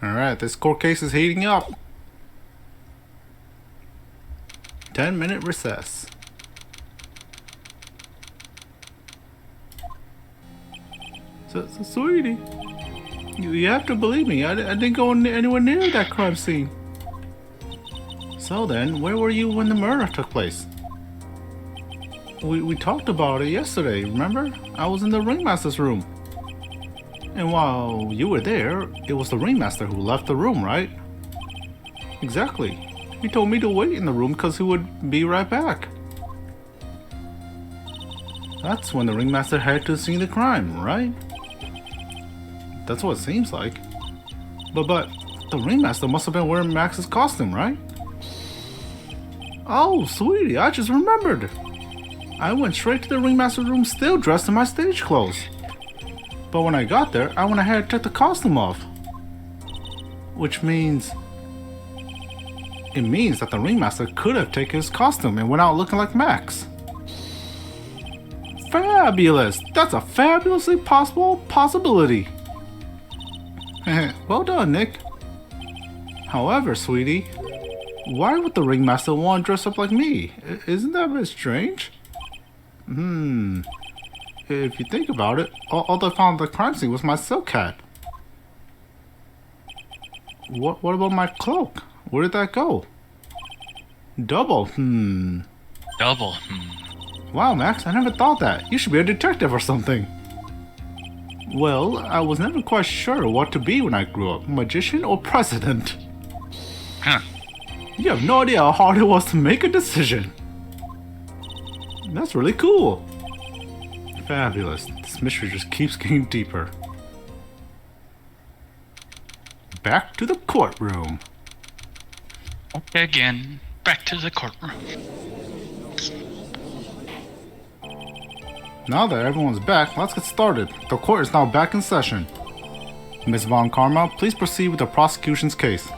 Alright, this court case is heating up. 10-minute recess. So, sweetie, you have to believe me. I didn't go anywhere near that crime scene. So then, where were you when the murder took place? We talked about it yesterday, remember? I was in the ringmaster's room. And while you were there, it was the ringmaster who left the room, right? Exactly. He told me to wait in the room because he would be right back. That's when the ringmaster had to see the crime, right? That's what it seems like. But the ringmaster must have been wearing Max's costume, right? Oh, sweetie, I just remembered. I went straight to the ringmaster's room still dressed in my stage clothes. But when I got there, I went ahead and took the costume off. Which means... It means that the ringmaster could have taken his costume and went out looking like Max. Fabulous! That's a fabulously possible possibility. Well done, Nick. However, sweetie, why would the ringmaster want to dress up like me? Isn't that a bit strange? If you think about it, all I found at the crime scene was my silk hat. What about my cloak? Where did that go? Double, Double, Wow, Max, I never thought that. You should be a detective or something. Well, I was never quite sure what to be when I grew up. Magician or president? Huh. You have no idea how hard it was to make a decision. That's really cool. Fabulous. This mystery just keeps getting deeper. Back to the courtroom. Okay, again, back to the courtroom. Now that everyone's back, let's get started. The court is now back in session. Miss Von Karma, please proceed with the prosecution's case.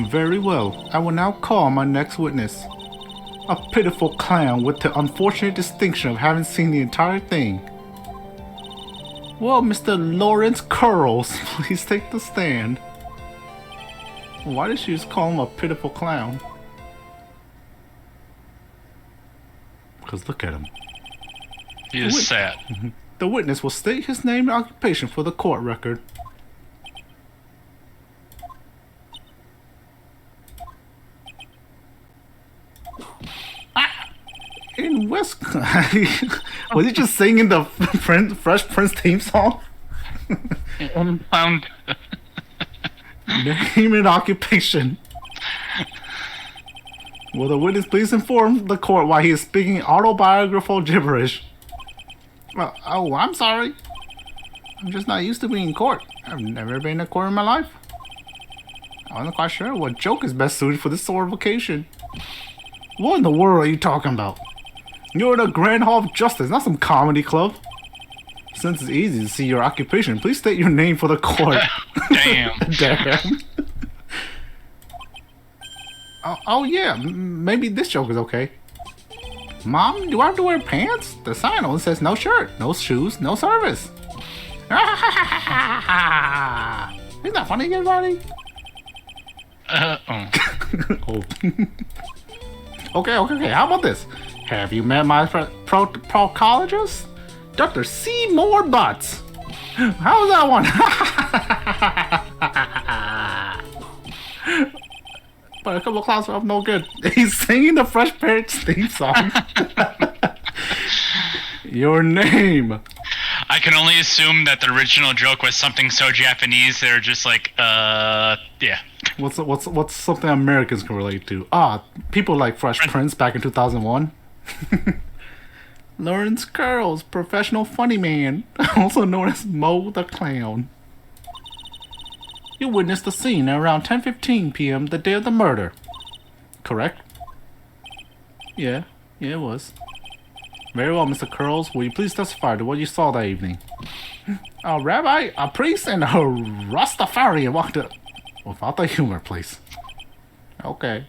Very well. I will now call my next witness. A pitiful clown with the unfortunate distinction of having seen the entire thing. Well, Mr. Lawrence Curls, please take the stand. Why did she just call him a pitiful clown? Because look at him. He is sad. The witness will state his name and occupation for the court record. In West... Was he just singing the Fresh Prince theme song? Found. Name and occupation. Will the witness please inform the court why he is speaking autobiographical gibberish? Oh, I'm sorry. I'm just not used to being in court. I've never been in a court in my life. I wasn't quite sure what joke is best suited for this sort of occasion. What in the world are you talking about? You're in a Grand Hall of Justice, not some comedy club. Since it's easy to see your occupation, please state your name for the court. Damn. Damn. Oh yeah, maybe this joke is okay. Mom, do I have to wear pants? The sign only says no shirt, no shoes, no service. Isn't that funny, everybody? Oh. Okay. How about this? Have you met my proctologist? Dr. Seymour Butts. How's that one? But a couple of clowns are no good. He's singing the Fresh Prince theme song. Your name. I can only assume that the original joke was something so Japanese they're just like, yeah. What's something Americans can relate to? People like Fresh Prince back in 2001. Lawrence Curls, professional funny man, also known as Mo the Clown. You witnessed the scene at around 10:15 p.m. the day of the murder. Correct? Yeah, it was. Very well, Mr. Curls. Will you please testify to what you saw that evening? A rabbi, a priest, and a Rastafarian walked up. Without the humor, please. Okay.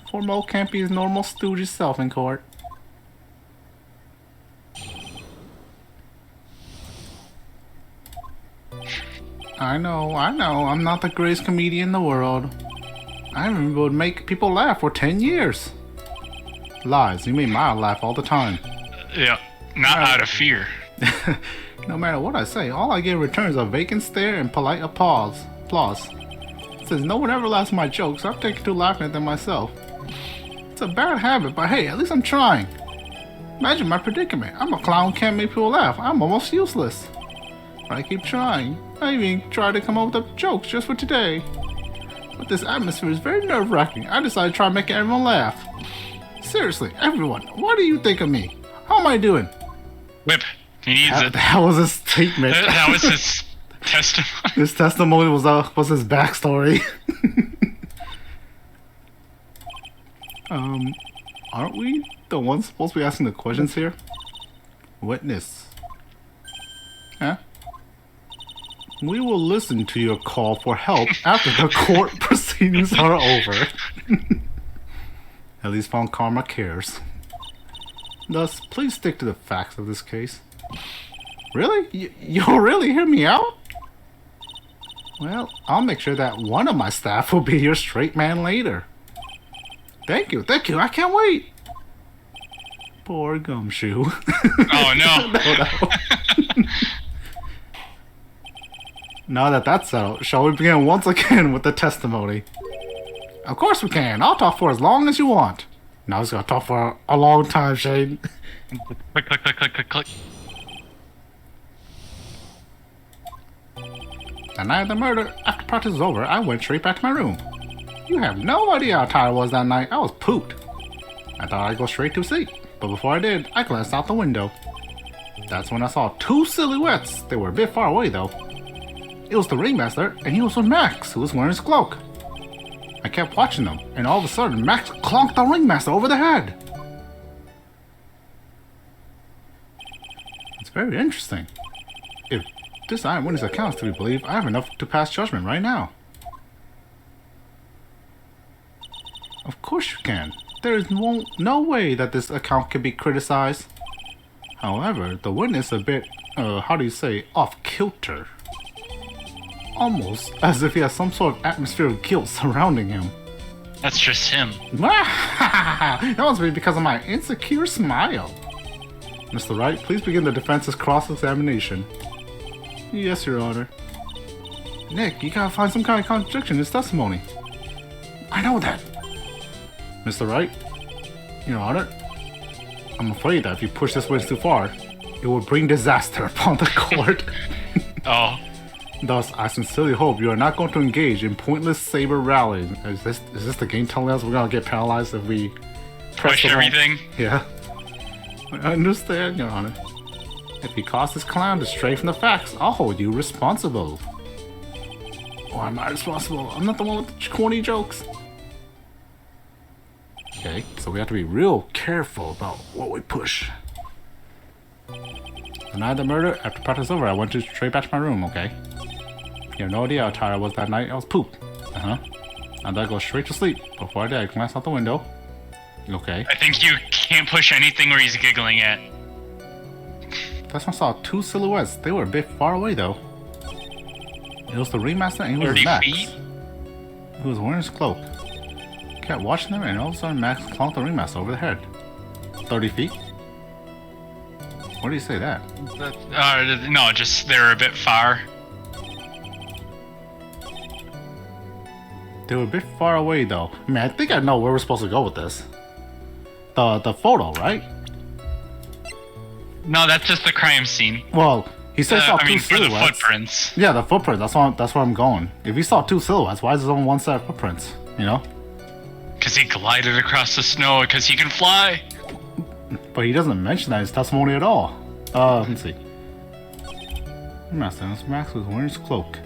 Poor Mo can't be his normal stooge self in court. I know. I'm not the greatest comedian in the world. I haven't been able to make people laugh for 10 years. Lies, you make my laugh all the time. Yeah, not out of fear. No matter what I say, all I get in return is a vacant stare and polite applause. Since no one ever laughs at my jokes, I've taken to laughing at them myself. It's a bad habit, but hey, at least I'm trying. Imagine my predicament. I'm a clown who can't make people laugh. I'm almost useless. But I keep trying. I even tried to come up with jokes just for today. But this atmosphere is very nerve-wracking. I decided to try making everyone laugh. Seriously, everyone, what do you think of me? How am I doing? Whip. He needs it. That was a statement. That was his testimony. His testimony was his backstory. Aren't we the ones supposed to be asking the questions here? Witness. Huh? We will listen to your call for help after the court proceedings are over. At least Von Karma cares. Thus, please stick to the facts of this case. Really? You'll really hear me out? Well, I'll make sure that one of my staff will be your straight man later. Thank you, I can't wait. Poor Gumshoe. Oh no. No. Now that that's settled, shall we begin once again with the testimony? Of course we can. I'll talk for as long as you want. Now he's gonna talk for a long time, Shane. Click, click, click, click, click, click. The night of the murder, after practice was over, I went straight back to my room. You have no idea how tired I was that night. I was pooped. I thought I'd go straight to sleep, but before I did, I glanced out the window. That's when I saw two silhouettes. They were a bit far away, though. It was the ringmaster, and he was with Max, who was wearing his cloak. I kept watching them, and all of a sudden, Max clonked the ringmaster over the head. It's very interesting. If this eyewitness account is to be believed, I have enough to pass judgment right now. Of course you can. There is no way that this account can be criticized. However, the witness is a bit, off kilter. Almost as if he has some sort of atmosphere of guilt surrounding him. That's just him. That must be because of my insecure smile. Mr. Wright, please begin the defense's cross-examination. Yes, Your Honor. Nick, you gotta find some kind of contradiction in his testimony. I know that. Mr. Wright, Your Honor, I'm afraid that if you push this witness too far, it will bring disaster upon the court. Oh. Thus, I sincerely hope you are not going to engage in pointless saber rallying. Is this the game telling us we're gonna get paralyzed if we push everything? Yeah. I understand, Your Honor. If you cause this clown to stray from the facts, I'll hold you responsible. Why am I responsible? I'm not the one with the corny jokes. Okay, so we have to be real careful about what we push. The night of the murder, after practice over, I went straight back to my room, okay? You have no idea how tired I was that night. I was pooped. And I go straight to sleep. Before I did, I glanced out the window. Okay. I think you can't push anything where he's giggling at. That's when I saw two silhouettes. They were a bit far away, though. It was the ringmaster and he was 30 Max. feet? He was wearing his cloak. Kept watching them, and all of a sudden Max clonked the ringmaster over the head. 30 feet? Why do you say that? No, just they're a bit far. They were a bit far away, though. I mean, I think I know where we're supposed to go with this. The photo, right? No, that's just the crime scene. Well, he said saw two for the silhouettes. footprints. Yeah, the footprints. That's where I'm going. If he saw two silhouettes, why is there only one set of footprints? You know? Because he glided across the snow, because he can fly. But he doesn't mention that in his testimony at all. Let's see. Ringmaster, Max was wearing his cloak.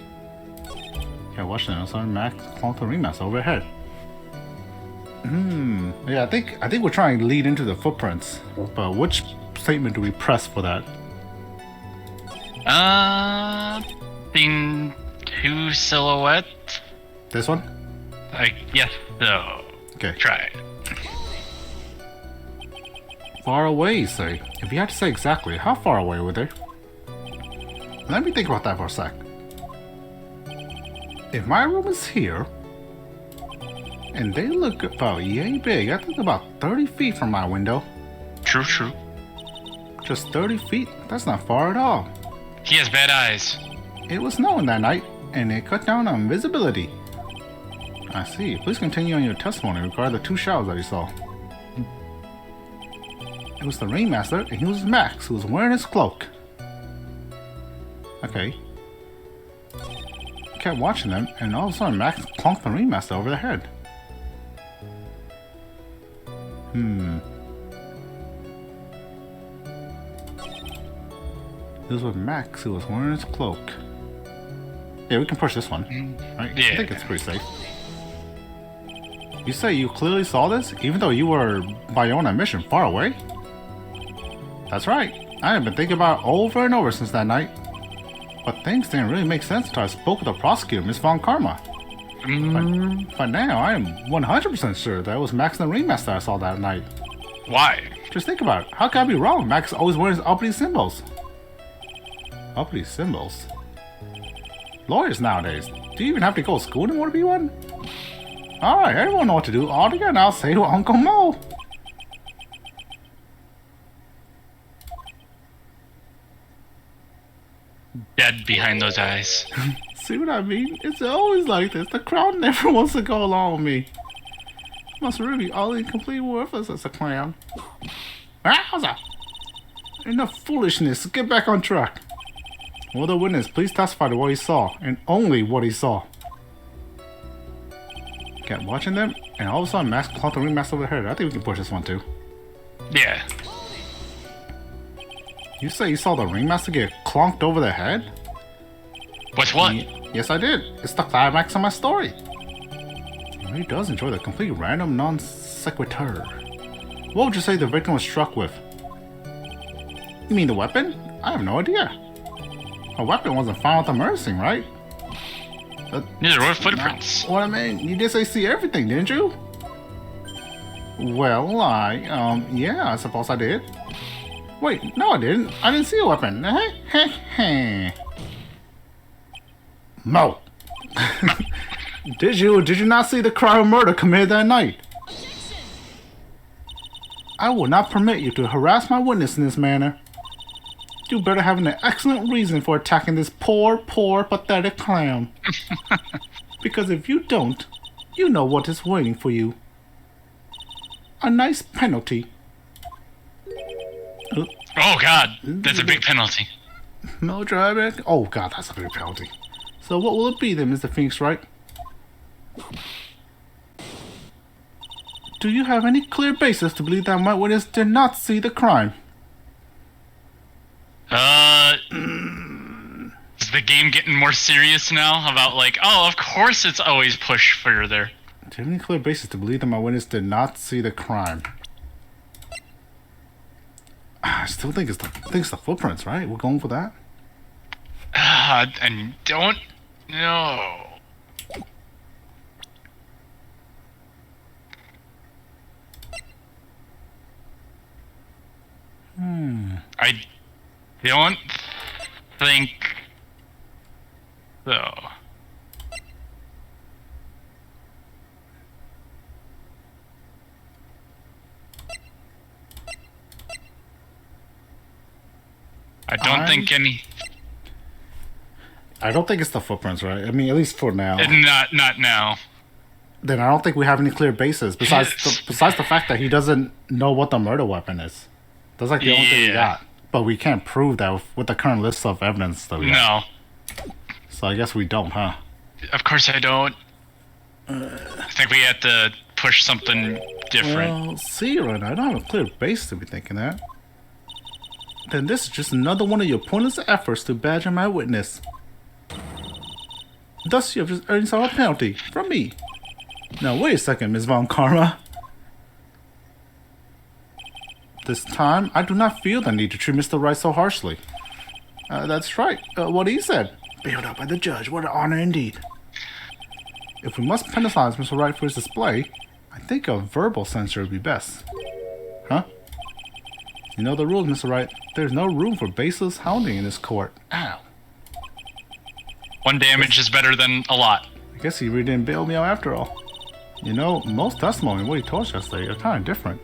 Yeah, watching it. So Max clonked the ringmaster over the head. Yeah, I think we're trying to lead into the footprints. But which statement do we press for that? Being two silhouette. This one? I guess so. Okay. Try it. Far away, say. If you had to say exactly, how far away were they? Let me think about that for a sec. if my room is here, and they look about yay big, I think about 30 feet from my window. True, true. Just 30 feet? That's not far at all. He has bad eyes. It was snowing that night, and it cut down on visibility. I see. Please continue on your testimony regarding the 2 shadows that you saw. It was the Ringmaster, and he was Max, who was wearing his cloak. Okay. I kept watching them, and all of a sudden Max clunked the Ringmaster over the head. It was with Max, who was wearing his cloak. Yeah, we can push this one. Right? Yeah. I think it's pretty safe. You say you clearly saw this, even though you were, by your own admission, far away? That's right. I have been thinking about it over and over since that night. But things didn't really make sense until I spoke with the prosecutor, Miss Von Karma. But now I am 100% sure that it was Max the Ringmaster I saw that night. Why? Just think about it. How can I be wrong? Max always wears uppity symbols. Uppity symbols? Lawyers nowadays, do you even have to go to school anymore to be one? Alright, everyone know what to do. All together now, say to Uncle Mo. Dead behind those eyes. See what I mean? It's always like this. The crowd never wants to go along with me. Must really be utterly completely worthless as a clown. Wowza! Enough foolishness. Get back on track. Will the witness please testify to what he saw, and only what he saw? Kept watching them, and all of a sudden Max clunked the Ringmaster over the head. I think we can push this one too. Yeah. You say you saw the Ringmaster get clunked over the head? With what? Yes, I did. It's the climax of my story. He really does enjoy the complete random non sequitur. What would you say the victim was struck with? You mean the weapon? I have no idea. A weapon wasn't found at the murder scene, right? Neither were footprints. What I mean, you did say see everything, didn't you? Well, yeah, I suppose I did. Wait, no I didn't. I didn't see a weapon. Mo! Did you not see the crime of murder committed that night? I will not permit you to harass my witness in this manner. You better have an excellent reason for attacking this poor, pathetic clown. Because if you don't, you know what is waiting for you. A nice penalty. Oh god, that's a big penalty. Melodramatic? Oh god, that's a big penalty. So what will it be then, Mr. Phoenix Wright? Do you have any clear basis to believe that my witness did not see the crime? Is the game getting more serious now? About like, oh, of course it's always push further. Do you have any clear basis to believe that my witness did not see the crime? I still think it's the footprints, right? We're going for that? And don't know. I don't think so. I don't think any. I don't think it's the footprints, right? I mean, at least for now. Not now. Then I don't think we have any clear basis besides the fact that he doesn't know what the murder weapon is. That's like the only thing we got. But we can't prove that with the current list of evidence that we have. No. So I guess we don't, huh? Of course I don't. I think we have to push something different. Well, see, right now, I don't have a clear basis to be thinking that. Then this is just another one of your pointless efforts to badger my witness. Thus, you have just earned yourself a penalty from me. Now, wait a second, Ms. Von Karma. This time, I do not feel the need to treat Mr. Wright so harshly. That's right, what he said. Bailed out by the judge, what an honor indeed. If we must penalize Mr. Wright for his display, I think a verbal censure would be best. Huh? You know the rules, Mr. Wright. There's no room for baseless hounding in this court. Ow. One damage is better than a lot. Guess he really didn't bail me out after all. You know, most testimony and what he told us yesterday are kind of different.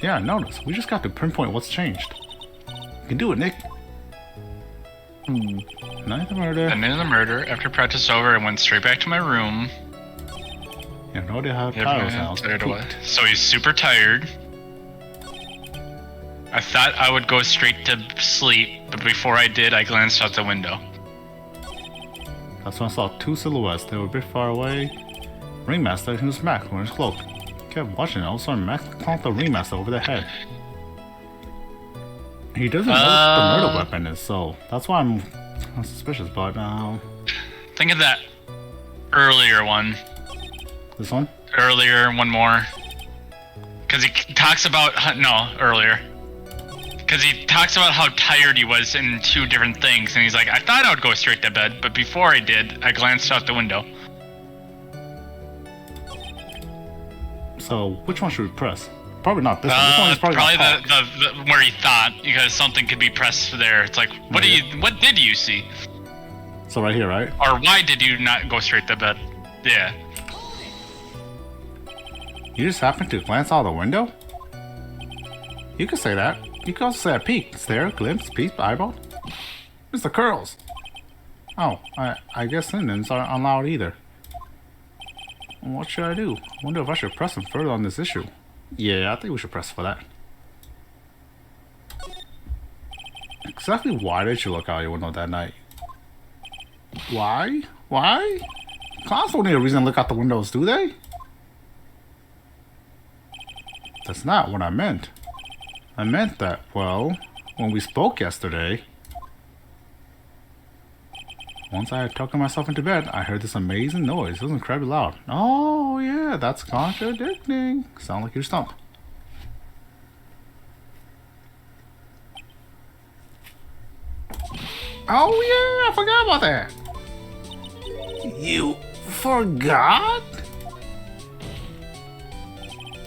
Yeah, I noticed. We just got to pinpoint what's changed. You can do it, Nick. Night of the murder. The night of the murder. After practice over, I went straight back to my room. You have no idea how Yeah, Kyle's house. tired of what? So he's super tired. I thought I would go straight to sleep, but before I did, I glanced out the window. That's when I saw two silhouettes. They were a bit far away. Ringmaster, he was Max wearing his cloak. Kept watching. All of a sudden, Max clonked the ringmaster over the head. He doesn't know what the murder weapon is, so that's why I'm suspicious. But Think of that earlier one. this one. Earlier, one more. Because he talks about earlier. Because he talks about how tired he was in two different things, and he's like, I thought I would go straight to bed, but before I did, I glanced out the window. So which one should we press? Probably not this one. This one is probably not the where he thought, because something could be pressed there. It's like, what did you see? So right here, right? Or why did you not go straight to bed? Yeah. You just happened to glance out the window? You could say that. You could also say a peek, stare, glimpse, peep, eyeball. Mr. Curls. Oh, I guess synonyms aren't allowed either. What should I do? I wonder if I should press him further on this issue. Yeah, I think we should press for that. Exactly why did you look out your window that night? Why? Why? Clowns don't need a reason to look out the windows, do they? That's not what I meant. I meant that, well, when we spoke yesterday, once I had tucked myself into bed, I heard this amazing noise. It was incredibly loud. Oh, yeah, that's contradicting. Sound like you're stumped. Oh, yeah, I forgot about that. You forgot?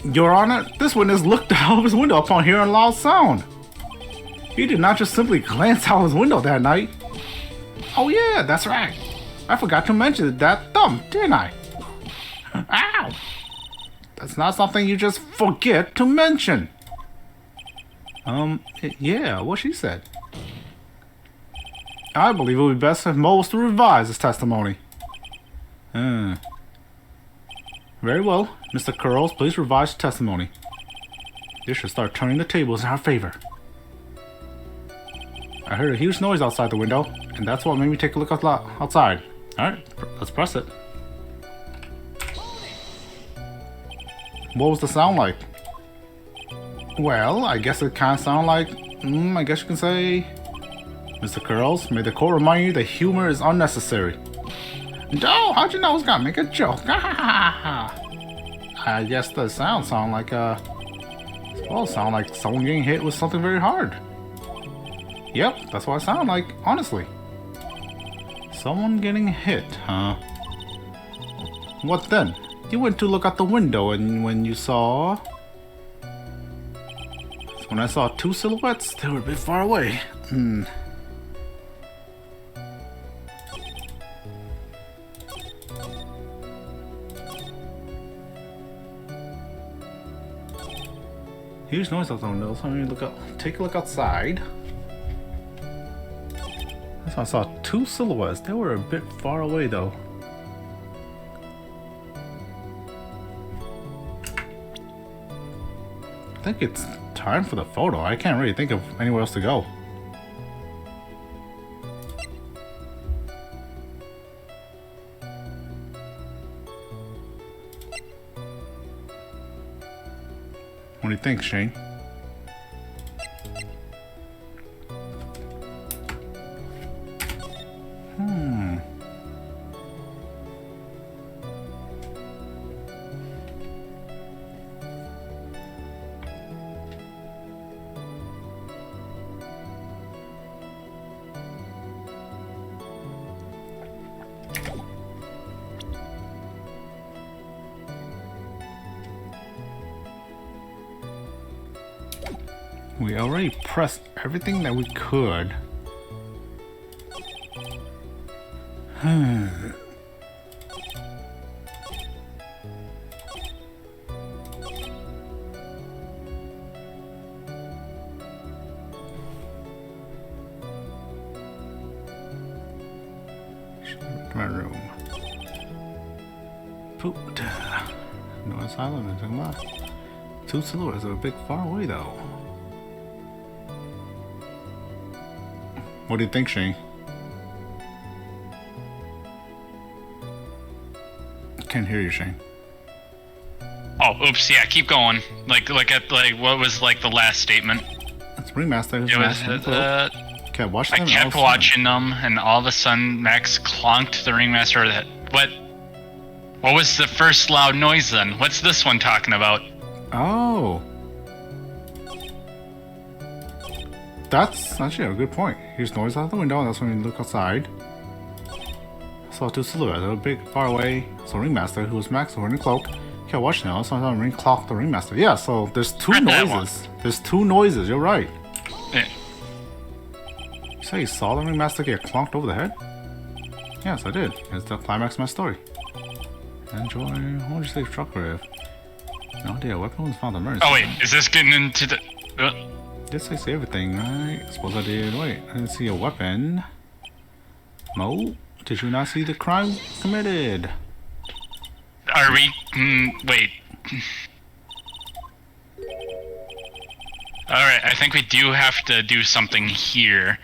Your Honor, this witness looked out of his window upon hearing a loud sound. He did not just simply glance out his window that night. Oh yeah, that's right. I forgot to mention that thump, didn't I? Ow! That's not something you just forget to mention. Yeah, what she said. I believe it would be best if Mo was to revise his testimony. Very well. Mr. Curls, please revise your testimony. This should start turning the tables in our favor. I heard a huge noise outside the window, and that's what made me take a look outside. Alright, let's press it. What was the sound like? Well, I guess it kind of sounded like, I guess you can say... Mr. Curls, may the court remind you that humor is unnecessary. No, how'd you know I was gonna make a joke? I guess the sound like sound like someone getting hit with something very hard. Yep, that's what it sounded like, honestly. Someone getting hit, huh? What then? You went to look out the window and when you saw... When I saw two silhouettes, they were a bit far away. Huge noise out the window. So let me take a look outside. I saw two silhouettes. They were a bit far away though. I think it's time for the photo. I can't really think of anywhere else to go. What do you think, Shane? We already pressed everything that we could. document room. Poop. No asylum in Tengma. Two silhouettes are a bit far away though. What do you think, Shane? Can't hear you, Shane. Oh, oops. Yeah, keep going. Like what was like the last statement? It's Ringmaster. It was. Okay, watch I them. kept watching them, and all of a sudden, Max clonked the Ringmaster. What was the first loud noise then? What's this one talking about? Oh. That's actually a good point. Here's noise out the window, and that's when you look outside. Saw two silhouettes, a big far away. So Ringmaster, who was Max wearing a cloak. Okay, watch now. Sometimes Ring clocked the Ringmaster. Yeah, so there's two noises. There's two noises. You're right. Yeah. You say you saw the Ringmaster get clonked over the head? Yes, I did. It's the climax of my story. Enjoy. What would you say, truck riff? No idea. Weapon was found on emergency. Oh wait, is this getting into the? Did I say everything, right? Suppose I did. Wait, I didn't see a weapon. Mo, did you not see the crime committed? Are we? Wait. Alright, I think we do have to do something here.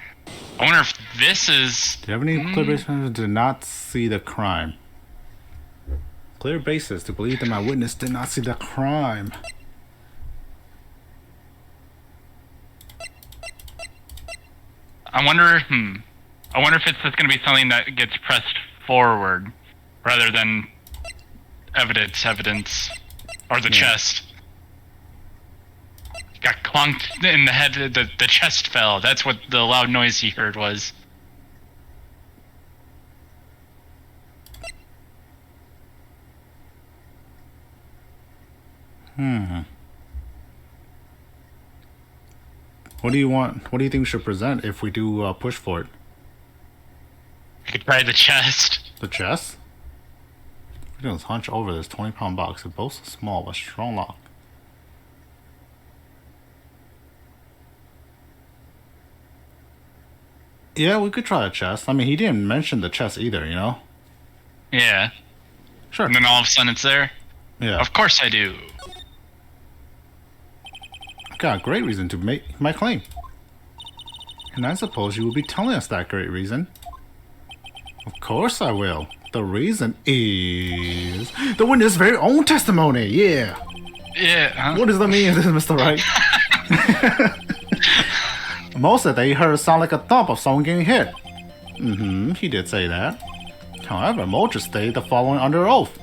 I wonder if this is... Do you have any clear basis to did not see the crime? Clear basis to believe that my witness did not see the crime. I wonder if it's just going to be something that gets pressed forward rather than evidence, or the chest. Got clunked in the head, the chest fell. That's what the loud noise he heard was. What do you want? What do you think we should present if we do push for it? I could try the chest. The chest? We're gonna hunch over this 20-pound box. It boasts a small but strong lock. Yeah, we could try a chest. I mean, he didn't mention the chest either, you know? Yeah. Sure. And then all of a sudden it's there? Yeah. Of course I do. Got a great reason to make my claim. And I suppose you will be telling us that great reason. Of course I will. The reason is the witness' very own testimony. Yeah. Yeah. Huh? What does that mean, Mr. Wright? Mo said that he heard a sound like a thump of someone getting hit. He did say that. However, Mo just stated the following under oath.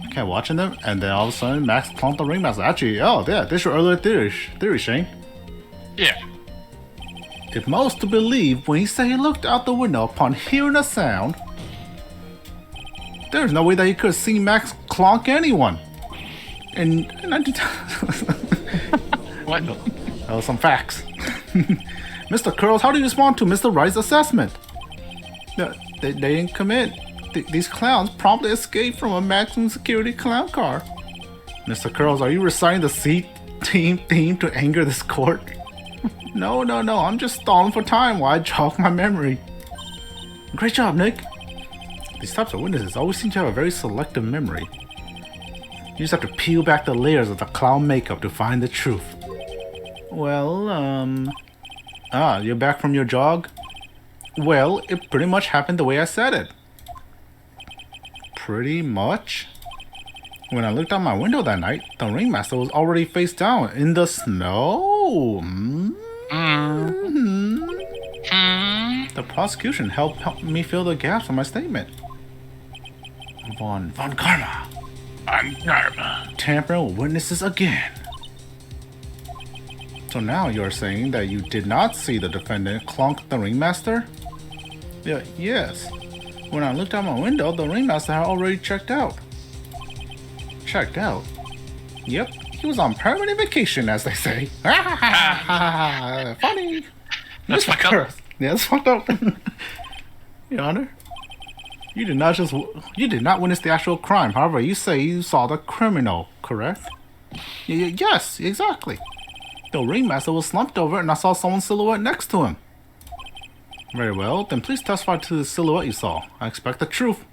Okay, watching them, and then all of a sudden, Max clunked the Ringmaster. Actually, oh, yeah, this is your earlier theory, Shane. Yeah. If Mo's to believe when he said he looked out the window upon hearing a sound, there's no way that he could have seen Max clonk anyone. And I did. What? Oh, some facts. Mr. Curls, how do you respond to Mr. Wright's assessment? They didn't commit. These clowns promptly escaped from a maximum security clown car. Mr. Curls, are you reciting the C-Team theme to anger this court? No, I'm just stalling for time while I jog my memory. Great job, Nick. These types of witnesses always seem to have a very selective memory. You just have to peel back the layers of the clown makeup to find the truth. Well, you're back from your jog? Well, it pretty much happened the way I said it. Pretty much? When I looked out my window that night, the Ringmaster was already face down in the snow. The prosecution helped me fill the gaps in my statement. Von Karma. Tampering with witnesses again. So now you're saying that you did not see the defendant clonk the Ringmaster? Yeah, yes. When I looked out my window, the Ringmaster had already checked out. Checked out? Yep, he was on permanent vacation, as they say. Funny. That's fucked up. Yeah, that's fucked up. Your Honor, you did not witness the actual crime. However, you say you saw the criminal, correct? Yes, exactly. The Ringmaster was slumped over and I saw someone's silhouette next to him. Very well, then please testify to the silhouette you saw. I expect the truth.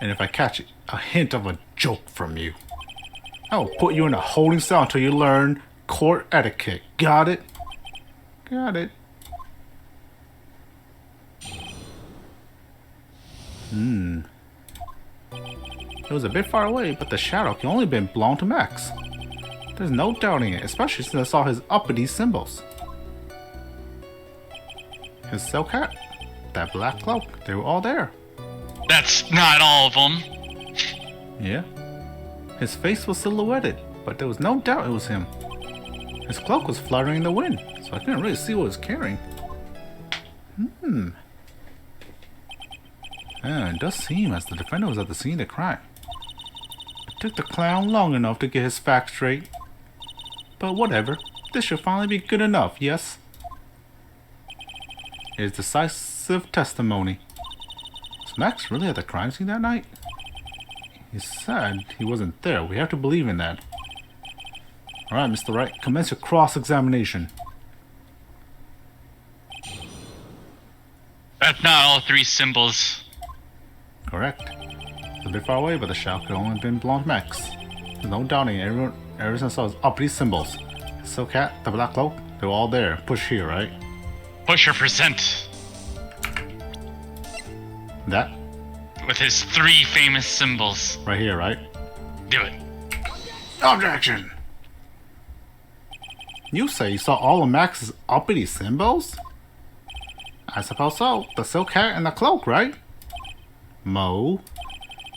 And if I catch a hint of a joke from you, I will put you in a holding cell until you learn court etiquette. Got it? Got it. It was a bit far away, but the shadow can only have belong to Max. There's no doubting it, especially since I saw his uppity symbols. His silk hat, that black cloak, they were all there. That's not all of them. Yeah. His face was silhouetted, but there was no doubt it was him. His cloak was fluttering in the wind, so I couldn't really see what he was carrying. It does seem as the defendant was at the scene of the crime. It took the clown long enough to get his facts straight. But whatever, this should finally be good enough, yes? It is decisive testimony. Was Max really at the crime scene that night? He said he wasn't there. We have to believe in that. Alright, Mr. Wright, commence your cross-examination. That's not all 3 symbols. Correct. It's a bit far away, but the shadow could only have been belong to Max. There's no doubting it. Ever since I saw his uppity symbols. The silk hat, the black cloak, they were all there. Push here, right? Push or present. That? With his 3 famous symbols. Right here, right? Do it. Objection! You say you saw all of Max's uppity symbols? I suppose so. The silk hat and the cloak, right? Mo,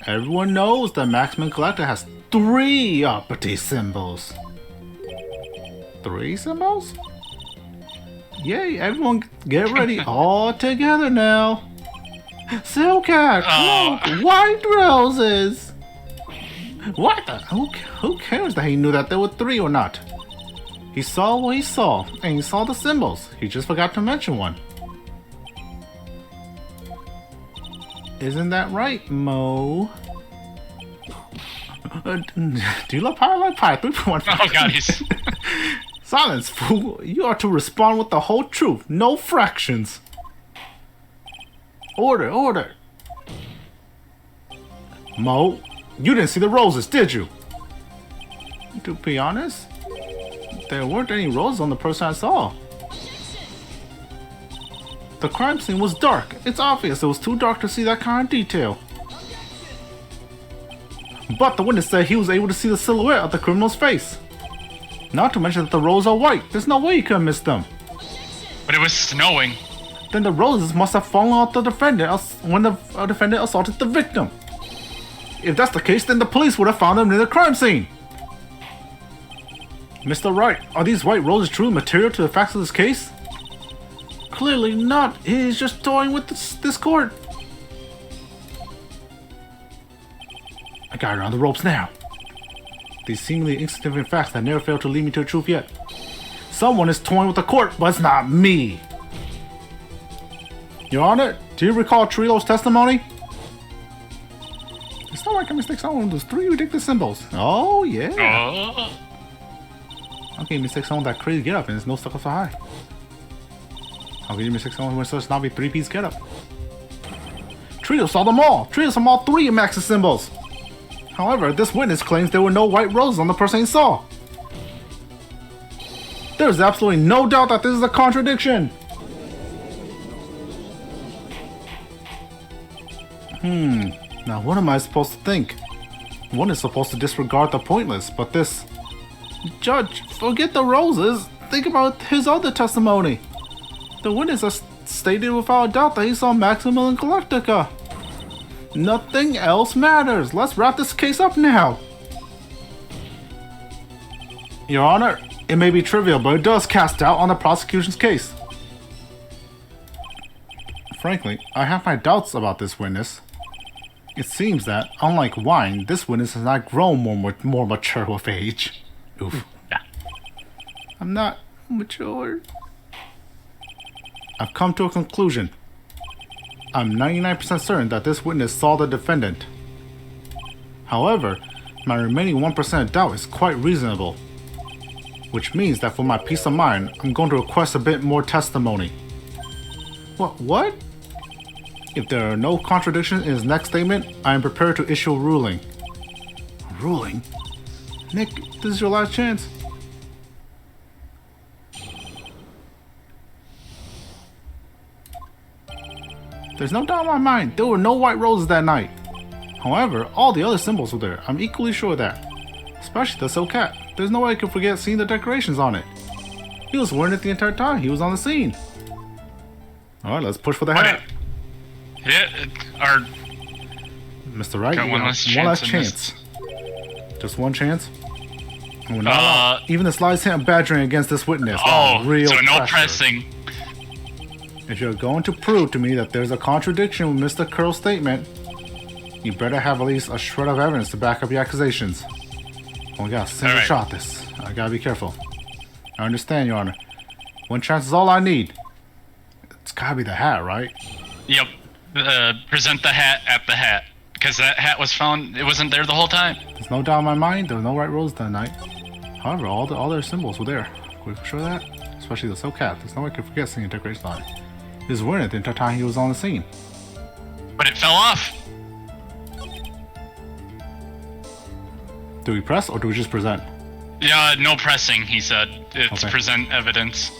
everyone knows the Maximum Collector has 3 uppity symbols. 3 symbols? Yay, everyone get ready all together now. Silk hat, cloak, white roses. What the? Who cares that he knew that there were 3 or not? He saw what he saw, and he saw the symbols. He just forgot to mention one. Isn't that right, Mo? Do you love pie like pie? 3.1. Oh god, he's... Silence, fool. You are to respond with the whole truth, no fractions. Order, order. Mo, you didn't see the roses, did you? To be honest, there weren't any roses on the person I saw. The crime scene was dark. It's obvious it was too dark to see that kind of detail. But the witness said he was able to see the silhouette of the criminal's face. Not to mention that the roses are white. There's no way he could have missed them. But it was snowing. Then the roses must have fallen off the defendant when the defendant assaulted the victim. If that's the case, then the police would have found them near the crime scene. Mr. Wright, are these white roses truly material to the facts of this case? Clearly not. He's just toying with this court. I got her on the ropes now. These seemingly insignificant facts that never failed to lead me to the truth yet. Someone is toying with the court, but it's not me. Your Honor, do you recall Trilo's testimony? It's not like I mistake someone with those 3 ridiculous symbols. Oh, yeah. Oh. How can you mistake someone with that crazy getup and there's no stuff so high? How can you mistake someone with such snobby 3-piece getup? Trito saw them all! Trito saw all 3 of Max's symbols! However, this witness claims there were no white roses on the person he saw. There's absolutely no doubt that this is a contradiction! Now what am I supposed to think? One is supposed to disregard the pointless, but this... Judge, forget the roses. Think about his other testimony. The witness has stated without a doubt that he saw Maximum Galactica. Nothing else matters. Let's wrap this case up now. Your Honor, it may be trivial, but it does cast doubt on the prosecution's case. Frankly, I have my doubts about this witness. It seems that, unlike wine, this witness has not grown more mature with age. Oof. Yeah. I'm not mature. I've come to a conclusion. I'm 99% certain that this witness saw the defendant. However, my remaining 1% of doubt is quite reasonable. Which means that for my peace of mind, I'm going to request a bit more testimony. What? If there are no contradictions in his next statement, I am prepared to issue a ruling. A ruling? Nick, this is your last chance. There's no doubt in my mind, there were no white roses that night. However, all the other symbols were there. I'm equally sure of that. Especially the silk hat. There's no way I could forget seeing the decorations on it. He was wearing it the entire time he was on the scene. Alright, let's push for the hat. Yeah, our... Mr. Wright, got one last chance. Just one chance? Even the slightest hint of badgering against this witness. Real so no pressure. pressing. If you're going to prove to me that there's a contradiction with Mr. Curl's statement, you better have at least a shred of evidence to back up your accusations. Only got a single shot this. I gotta be careful. I understand, Your Honor. One chance is all I need. It's gotta be the hat, right? Yep. Present the hat at the hat. Because that hat was found, it wasn't there the whole time. There's no doubt in my mind, there were no white roses that night. However, all their symbols were there. Can we for sure that? Especially the silk hat. There's no way I could forget seeing decorations on it. He was wearing it the entire time he was on the scene. But it fell off. Do we press or do we just present? Yeah, no pressing, he said. It's present evidence.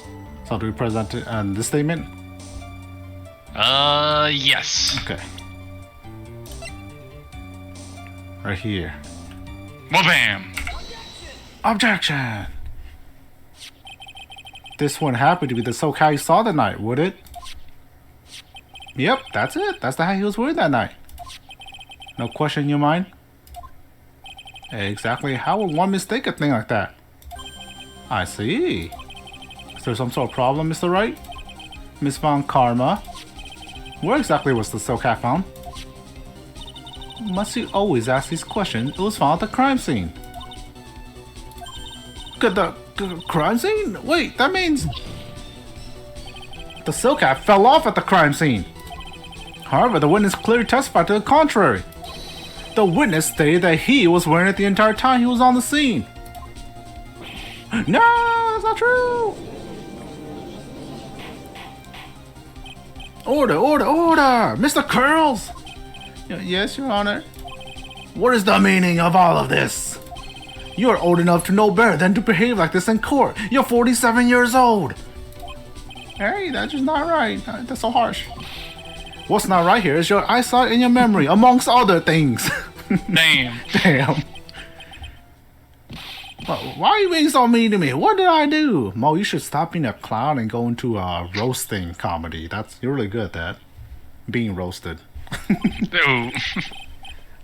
So do we present it on this statement? Yes. Okay. Right here. Well, bam. Objection! This wouldn't happen to be the silk hat you saw that night, would it? Yep, that's it. That's the hat he was wearing that night. No question in your mind? Exactly how would one mistake a thing like that? I see. Is there some sort of problem, Mr. Wright? Miss Von Karma? Where exactly was the silk hat found? Must you always ask these questions? It was found at the crime scene. The crime scene? Wait, that means... the silk hat fell off at the crime scene. However, the witness clearly testified to the contrary. The witness stated that he was wearing it the entire time he was on the scene. No, that's not true. Order, order, order! Mr. Curls! Yes, Your Honor. What is the meaning of all of this? You're old enough to know better than to behave like this in court. You're 47 years old. Hey, that's just not right. That's so harsh. What's not right here is your eyesight and your memory, amongst other things. Damn. Damn. Why are you being so mean to me? What did I do? Mo, you should stop being a clown and go into a roasting comedy. You're really good at that. Being roasted. Ooh.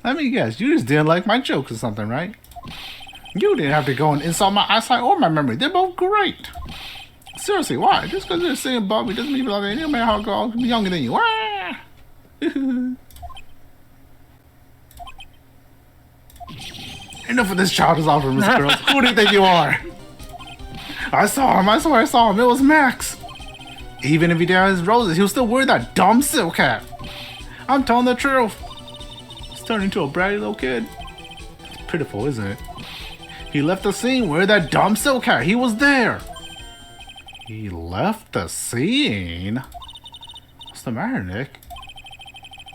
Let me guess, you just didn't like my jokes or something, right? You didn't have to go and insult my eyesight or my memory. They're both great. Seriously, why? Just because they're sitting above me doesn't mean like any man how girl can be younger than you. Enough of this childish offer, Mr. Girls. Who do you think you are? I saw him. I swear I saw him. It was Max. Even if he did his roses, he was still wearing that dumb silk hat. I'm telling the truth. He's turning into a bratty little kid. It's pitiful, isn't it? He left the scene wearing that dumb silk hat. He was there. He left the scene? What's the matter, Nick?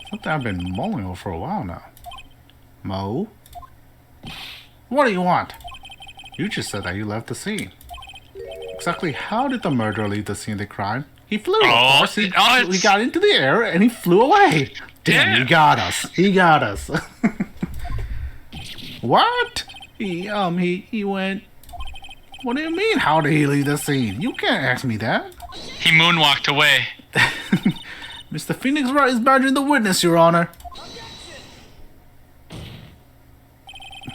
Something I've been mulling over for a while now. Mo? What do you want? You just said that you left the scene. Exactly how did the murderer leave the scene of the crime? He flew, of course. He got into the air and he flew away. Damn, he got us. He got us. What? He went... What do you mean, how did he leave the scene? You can't ask me that. He moonwalked away. Mr. Phoenix Wright is badgering the witness, Your Honor.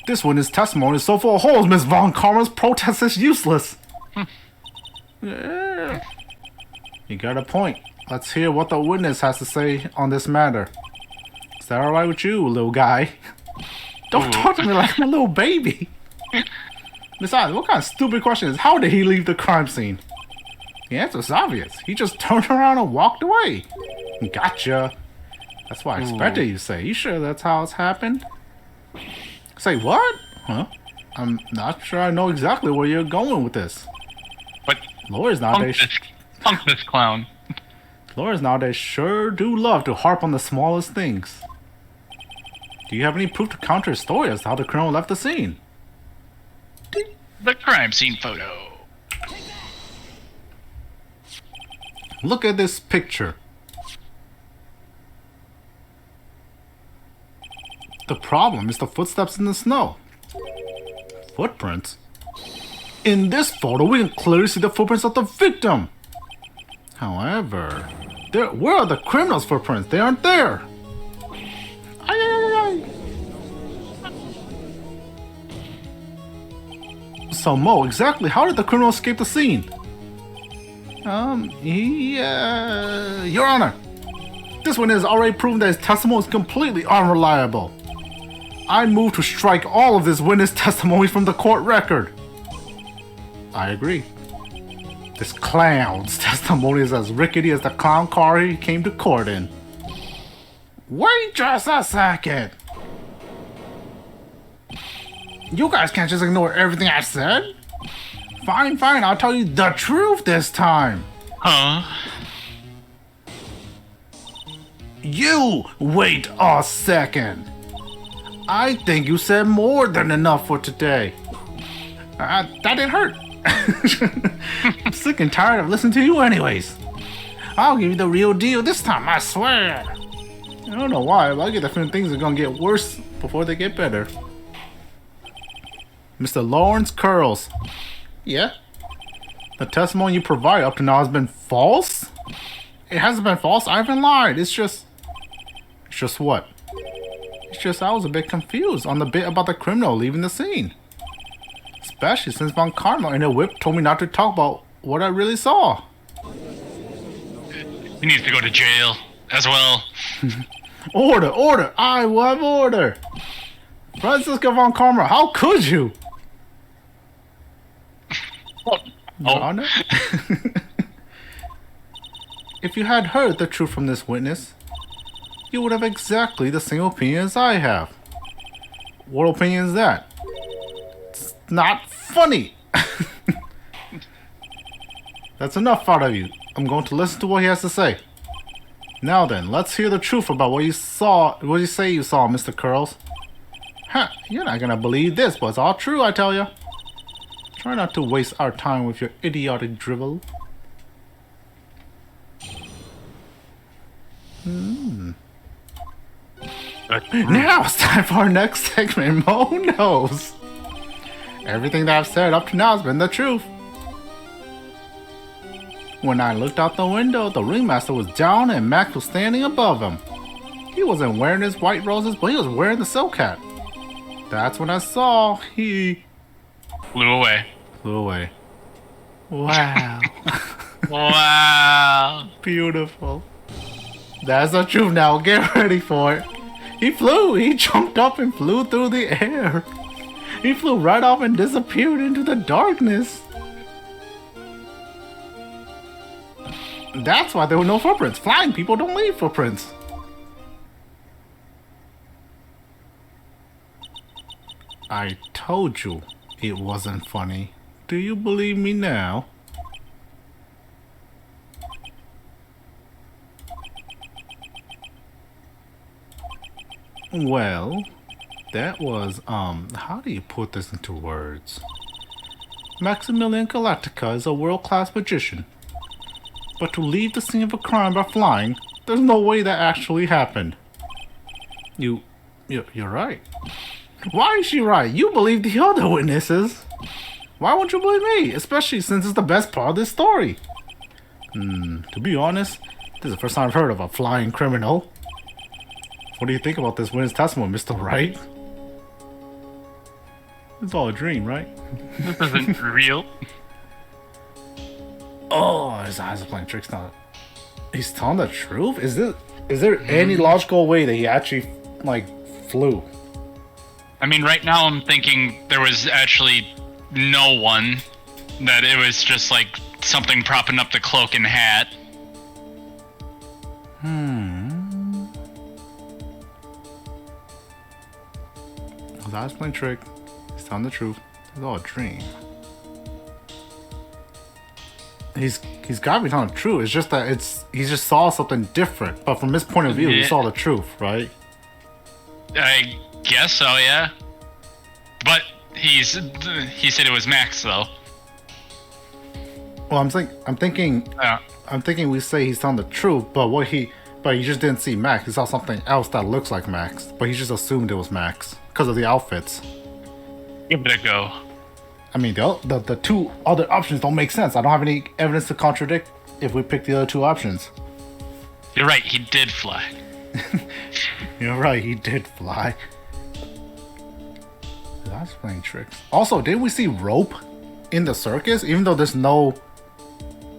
This witness testimony is so full of holes, Miss Von Karma's protest is useless. Yeah. You got a point. Let's hear what the witness has to say on this matter. Is that alright with you, little guy? Don't talk to me like I'm a little baby. Besides, what kind of stupid question is, how did he leave the crime scene? The answer is obvious. He just turned around and walked away. Gotcha. That's what I expected you to say. You sure that's how it's happened? Say what? Huh? I'm not sure I know exactly where you're going with this. But lawyers nowadays... Punk this clown. Lawyers nowadays sure do love to harp on the smallest things. Do you have any proof to counter his story as to how the criminal left the scene? The crime scene photo. Look at this picture. The problem is the footsteps in the snow. Footprints? In this photo, we can clearly see the footprints of the victim. However, where are the criminal's footprints? They aren't there. Ay, ay, ay, ay. So Mo, exactly how did the criminal escape the scene? Your Honor, this one has already proven that his testimony is completely unreliable. I move to strike all of this witness testimony from the court record. I agree. This clown's testimony is as rickety as the clown car he came to court in. Wait just a second. You guys can't just ignore everything I said. Fine, I'll tell you the truth this time. Huh? You wait a second. I think you said more than enough for today. That didn't hurt. I'm sick and tired of listening to you anyways. I'll give you the real deal this time, I swear. I don't know why, but I get the feeling things are gonna get worse before they get better. Mr. Lawrence Curls. Yeah? The testimony you provide up to now has been false? It hasn't been false, I haven't lied. It's just what? It's just I was a bit confused on the bit about the criminal leaving the scene. Especially since Von Karma in a whip told me not to talk about what I really saw. He needs to go to jail as well. Order! I will have order! Francisco Von Karma, how could you? Your Honor? If you had heard the truth from this witness, you would have exactly the same opinion as I have. What opinion is that? It's not funny! That's enough out of you. I'm going to listen to what he has to say. Now then, let's hear the truth about what you say you saw, Mr. Curls. Huh, you're not gonna believe this, but it's all true, I tell ya. Try not to waste our time with your idiotic drivel. Now it's time for our next segment, Mo Knows. Everything that I've said up to now has been the truth. When I looked out the window, the ringmaster was down and Max was standing above him. He wasn't wearing his white roses, but he was wearing the silk hat. That's when I saw he... Flew away. Wow. Wow. Beautiful. That's the truth now. Get ready for it. He jumped up and flew through the air. He flew right off and disappeared into the darkness. That's why there were no footprints. Flying people don't leave footprints. I told you it wasn't funny. Do you believe me now? Well, that was, how do you put this into words? Maximilian Galactica is a world-class magician. But to leave the scene of a crime by flying, there's no way that actually happened. You're right. Why is she right? You believe the other witnesses. Why won't you believe me? Especially since it's the best part of this story. To be honest, this is the first time I've heard of a flying criminal. What do you think about this witness testimony, Mr. Wright? It's all a dream, right? This isn't real. Oh, his eyes are playing tricks now. He's telling the truth? Is there any logical way that he actually, flew? I mean, right now I'm thinking there was actually no one. That it was just something propping up the cloak and hat. His eyes playing trick. He's telling the truth. It's all a dream. he's gotta be telling the truth. It's just that he just saw something different. But from his point of view, he saw the truth, right? I guess so, yeah. But he said it was Max though. Well, I'm thinking we say he's telling the truth, but he just didn't see Max. He saw something else that looks like Max, but he just assumed it was Max because of the outfits. Give it a go. I mean, the two other options don't make sense. I don't have any evidence to contradict if we pick the other two options. You're right, he did fly. You're right, he did fly. That's playing tricks. Also, didn't we see rope in the circus, even though there's no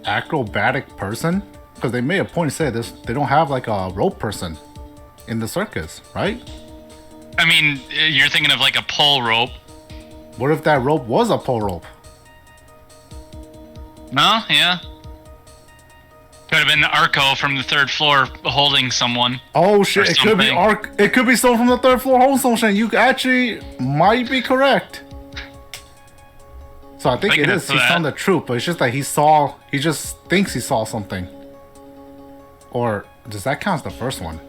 acrobatic person? Because they made a point to say this, they don't have like a rope person in the circus, right? I mean, you're thinking of like a pole rope. What if that rope was a pole rope? No, yeah. Could have been Arco from the third floor holding someone. Oh shit! It could be It could be someone from the third floor holding someone. You actually might be correct. So I think it is. He's telling the truth, but it's just that he just thinks he saw something. Or does that count as the first one?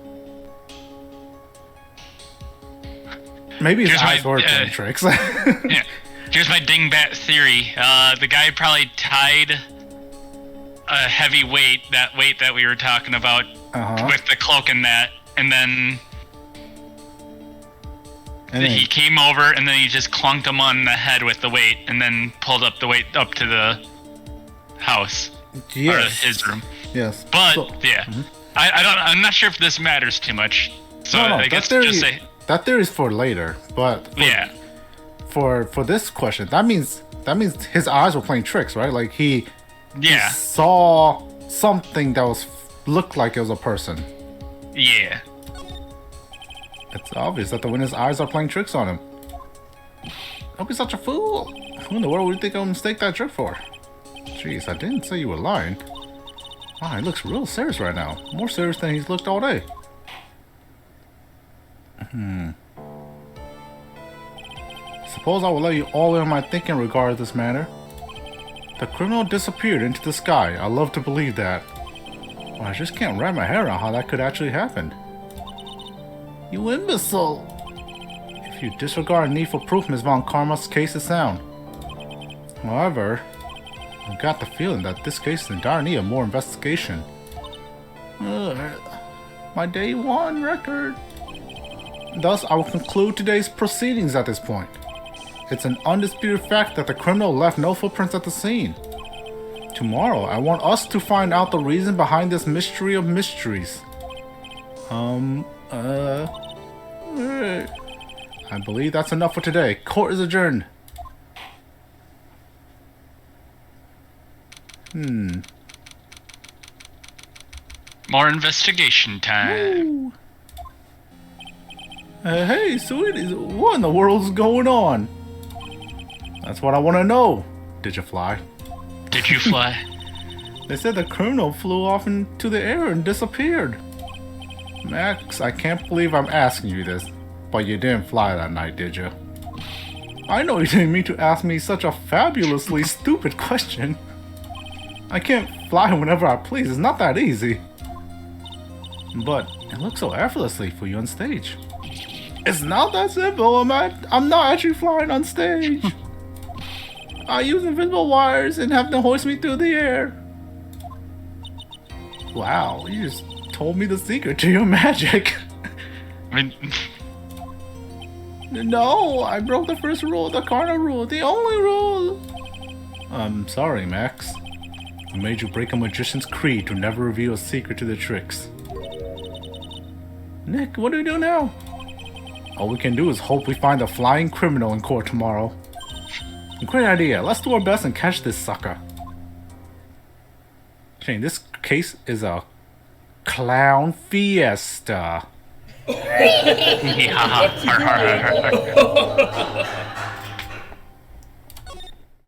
Maybe his eyes were playing tricks. Yeah. Here's my dingbat theory. The guy probably tied a heavy weight that we were talking about with the cloak and that, and then he came over and then he just clunked him on the head with the weight and then pulled up the weight up to the house. Yes. Or his room. Yes. But I'm not sure if this matters too much. So no, I guess just say that theory is for later, but for this question, that means his eyes were playing tricks, right? Like he saw something that looked like it was a person. Yeah. It's obvious that the witness' eyes are playing tricks on him. Don't be such a fool. Who in the world would you think I would mistake that trick for? Jeez, I didn't say you were lying. Wow, he looks real serious right now. More serious than he's looked all day. Suppose I will let you all in on my thinking regarding this matter. The criminal disappeared into the sky. I love to believe that. Well, I just can't wrap my head around how that could actually happen. You imbecile! If you disregard need for proof, Ms. Von Karma's case is sound. However, I've got the feeling that this case is in dire need of more investigation. My day one record. Thus, I will conclude today's proceedings at this point. It's an undisputed fact that the criminal left no footprints at the scene. Tomorrow, I want us to find out the reason behind this mystery of mysteries. I believe that's enough for today. Court is adjourned. More investigation time. Hey, sweeties, what in the world's going on? That's what I want to know. Did you fly? Did you fly? They said the criminal flew off into the air and disappeared. Max, I can't believe I'm asking you this, but you didn't fly that night, did you? I know you didn't mean to ask me such a fabulously stupid question. I can't fly whenever I please, it's not that easy. But it looks so effortlessly for you on stage. It's not that simple, I'm not actually flying on stage. I use invisible wires and have them hoist me through the air. Wow, you just told me the secret to your magic. I mean, no, I broke the first rule of the cardinal rule, the only rule. I'm sorry, Max. I made you break a magician's creed to never reveal a secret to the tricks. Nick, what do we do now? All we can do is hope we find the flying criminal in court tomorrow. Great idea. Let's do our best and catch this sucker. Shane, this case is a clown fiesta.